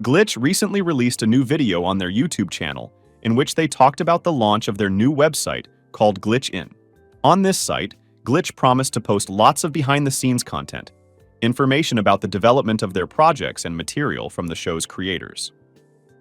Glitch recently released a new video on their YouTube channel in which they talked about the launch of their new website called Glitch In. On this site, Glitch promised to post lots of behind-the-scenes content, information about the development of their projects and material from the show's creators.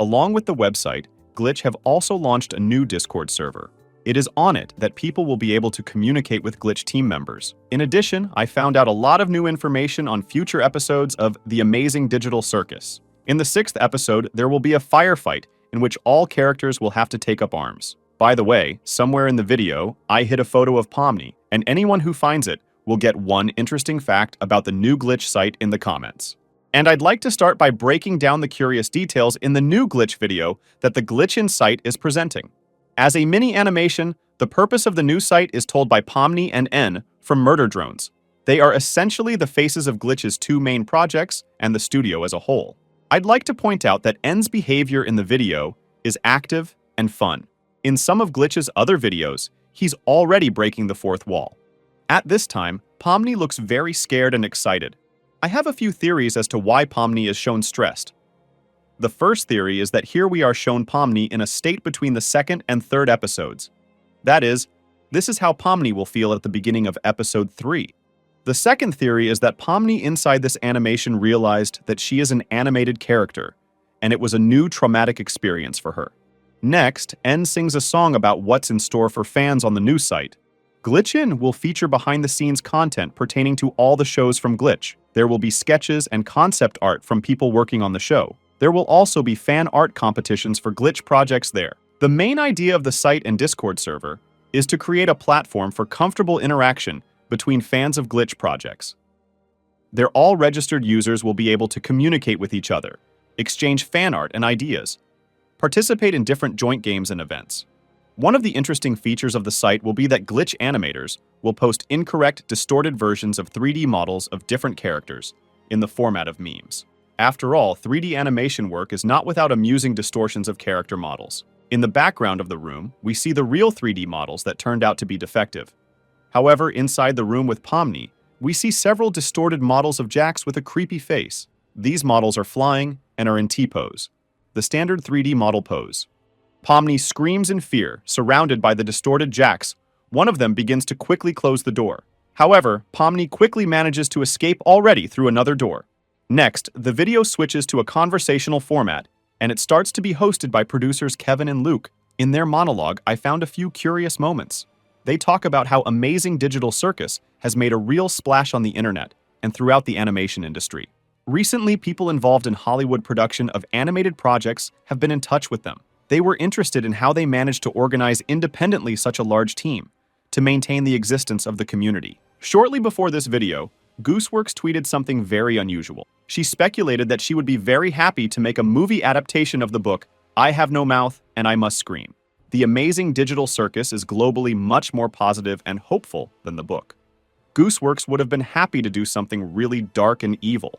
Along with the website, Glitch have also launched a new Discord server. It is on it that people will be able to communicate with Glitch team members. In addition, I found out a lot of new information on future episodes of The Amazing Digital Circus. In the 6th episode, there will be a firefight in which all characters will have to take up arms. By the way, somewhere in the video, I hid a photo of Pomni, and anyone who finds it will get one interesting fact about the new Glitch site in the comments. And I'd like to start by breaking down the curious details in the new Glitch video that the Glitch In site is presenting. As a mini animation, the purpose of the new site is told by Pomni and N from Murder Drones. They are essentially the faces of Glitch's two main projects and the studio as a whole. I'd like to point out that N's behavior in the video is active and fun. In some of Glitch's other videos, he's already breaking the fourth wall. At this time, Pomni looks very scared and excited. I have a few theories as to why Pomni is shown stressed. The first theory is that here we are shown Pomni in a state between the 2nd and 3rd episodes. That is, this is how Pomni will feel at the beginning of episode 3. The second theory is that Pomni inside this animation realized that she is an animated character, and it was a new traumatic experience for her. Next, N sings a song about what's in store for fans on the new site. Glitch In will feature behind-the-scenes content pertaining to all the shows from Glitch. There will be sketches and concept art from people working on the show. There will also be fan art competitions for Glitch projects there. The main idea of the site and Discord server is to create a platform for comfortable interaction between fans of Glitch projects. Their all registered users will be able to communicate with each other, exchange fan art and ideas, participate in different joint games and events. One of the interesting features of the site will be that Glitch animators will post incorrect, distorted versions of 3D models of different characters in the format of memes. After all, 3D animation work is not without amusing distortions of character models. In the background of the room, we see the real 3D models that turned out to be defective. However, inside the room with Pomni, we see several distorted models of Jax with a creepy face. These models are flying and are in T-pose, the standard 3D model pose. Pomni screams in fear, surrounded by the distorted Jax. One of them begins to quickly close the door. However, Pomni quickly manages to escape already through another door. Next, the video switches to a conversational format, and it starts to be hosted by producers Kevin and Luke. In their monologue, I found a few curious moments. They talk about how Amazing Digital Circus has made a real splash on the internet and throughout the animation industry. Recently, people involved in Hollywood production of animated projects have been in touch with them. They were interested in how they managed to organize independently such a large team to maintain the existence of the community. Shortly before this video, Gooseworks tweeted something very unusual. She speculated that she would be very happy to make a movie adaptation of the book, I Have No Mouth and I Must Scream. The Amazing Digital Circus is globally much more positive and hopeful than the book. Gooseworks would have been happy to do something really dark and evil.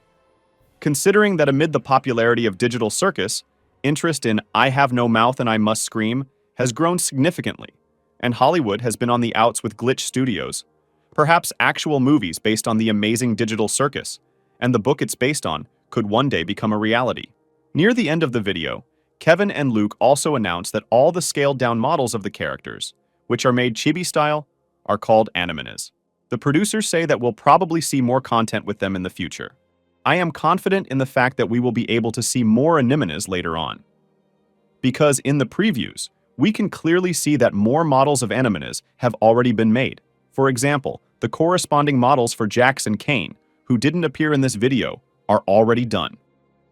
Considering that amid the popularity of Digital Circus, interest in I Have No Mouth and I Must Scream has grown significantly, and Hollywood has been on the outs with Glitch Studios. Perhaps actual movies based on The Amazing Digital Circus and the book it's based on could one day become a reality. Near the end of the video, Kevin and Luke also announced that all the scaled-down models of the characters, which are made chibi-style, are called animines. The producers say that we'll probably see more content with them in the future. I am confident in the fact that we will be able to see more animines later on. Because in the previews, we can clearly see that more models of animines have already been made. For example, the corresponding models for Jax and Kane, who didn't appear in this video, are already done.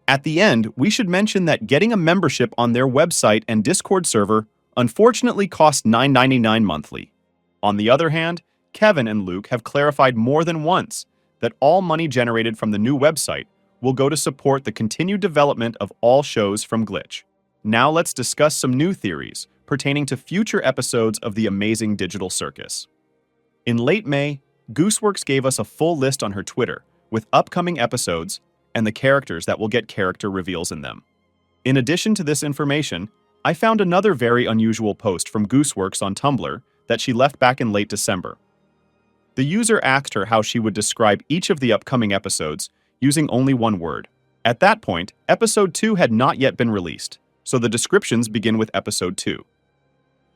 At the end, we should mention that getting a membership on their website and Discord server unfortunately costs $9.99 monthly. On the other hand, Kevin and Luke have clarified more than once that all money generated from the new website will go to support the continued development of all shows from Glitch. Now let's discuss some new theories pertaining to future episodes of The Amazing Digital Circus. In late May, Gooseworks gave us a full list on her Twitter with upcoming episodes and the characters that will get character reveals in them. In addition to this information, I found another very unusual post from Gooseworks on Tumblr that she left back in late December. The user asked her how she would describe each of the upcoming episodes using only one word. At that point, Episode 2 had not yet been released, so the descriptions begin with Episode 2.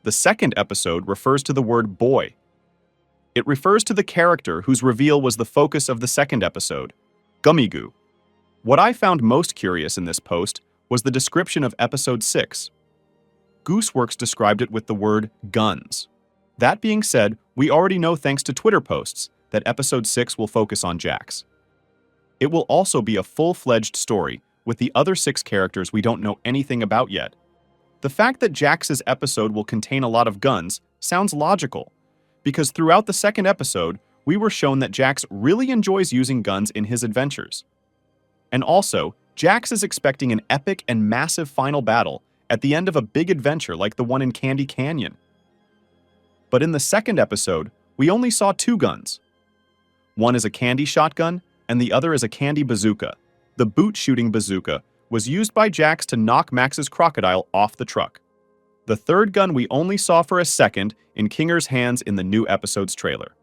The second episode refers to the word boy. It refers to the character whose reveal was the focus of the second episode, Gummigoo. What I found most curious in this post was the description of Episode 6. Gooseworks described it with the word guns. That being said, we already know thanks to Twitter posts that Episode 6 will focus on Jax. It will also be a full-fledged story with the other 6 characters we don't know anything about yet. The fact that Jax's episode will contain a lot of guns sounds logical, because throughout the second episode, we were shown that Jax really enjoys using guns in his adventures. And also, Jax is expecting an epic and massive final battle at the end of a big adventure like the one in Candy Canyon. But in the second episode, we only saw 2 guns. One is a candy shotgun, and the other is a candy bazooka. The boot-shooting bazooka was used by Jax to knock Max's crocodile off the truck. The third gun we only saw for a second in Kinger's hands in the new episode's trailer.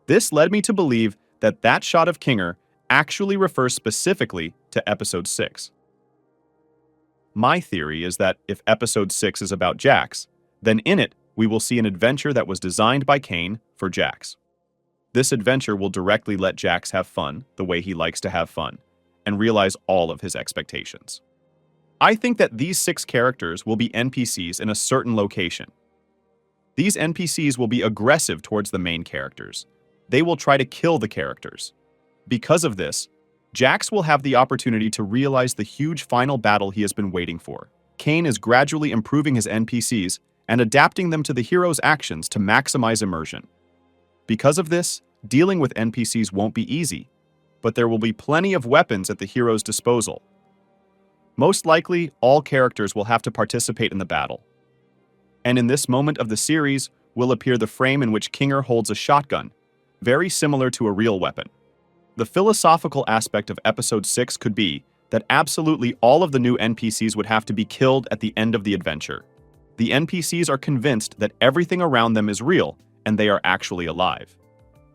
This led me to believe that that shot of Kinger actually refers specifically to Episode 6. My theory is that if Episode 6 is about Jax, then in it we will see an adventure that was designed by Kane for Jax. This adventure will directly let Jax have fun the way he likes to have fun, and realize all of his expectations. I think that these 6 characters will be NPCs in a certain location. These NPCs will be aggressive towards the main characters. They will try to kill the characters. Because of this, Jax will have the opportunity to realize the huge final battle he has been waiting for. Kane is gradually improving his NPCs and adapting them to the hero's actions to maximize immersion. Because of this, dealing with NPCs won't be easy, but there will be plenty of weapons at the hero's disposal. Most likely, all characters will have to participate in the battle. And in this moment of the series will appear the frame in which Kinger holds a shotgun, very similar to a real weapon. The philosophical aspect of Episode 6 could be that absolutely all of the new NPCs would have to be killed at the end of the adventure. The NPCs are convinced that everything around them is real and they are actually alive.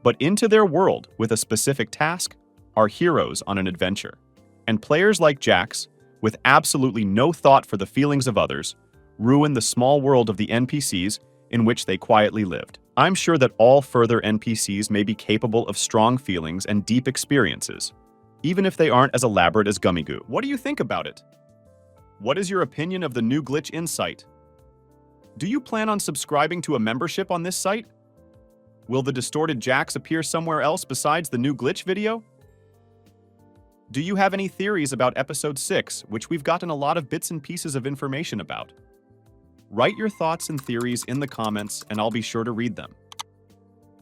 But into their world with a specific task are heroes on an adventure. And players like Jax, with absolutely no thought for the feelings of others, ruin the small world of the NPCs in which they quietly lived. I'm sure that all further NPCs may be capable of strong feelings and deep experiences, even if they aren't as elaborate as Gummigoo. What do you think about it? What is your opinion of the new Glitch Insight? Do you plan on subscribing to a membership on this site? Will the distorted Jax appear somewhere else besides the new Glitch video? Do you have any theories about Episode 6, which we've gotten a lot of bits and pieces of information about? Write your thoughts and theories in the comments, and I'll be sure to read them.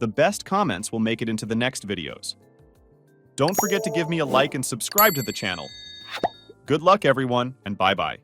The best comments will make it into the next videos. Don't forget to give me a like and subscribe to the channel. Good luck, everyone, and bye-bye.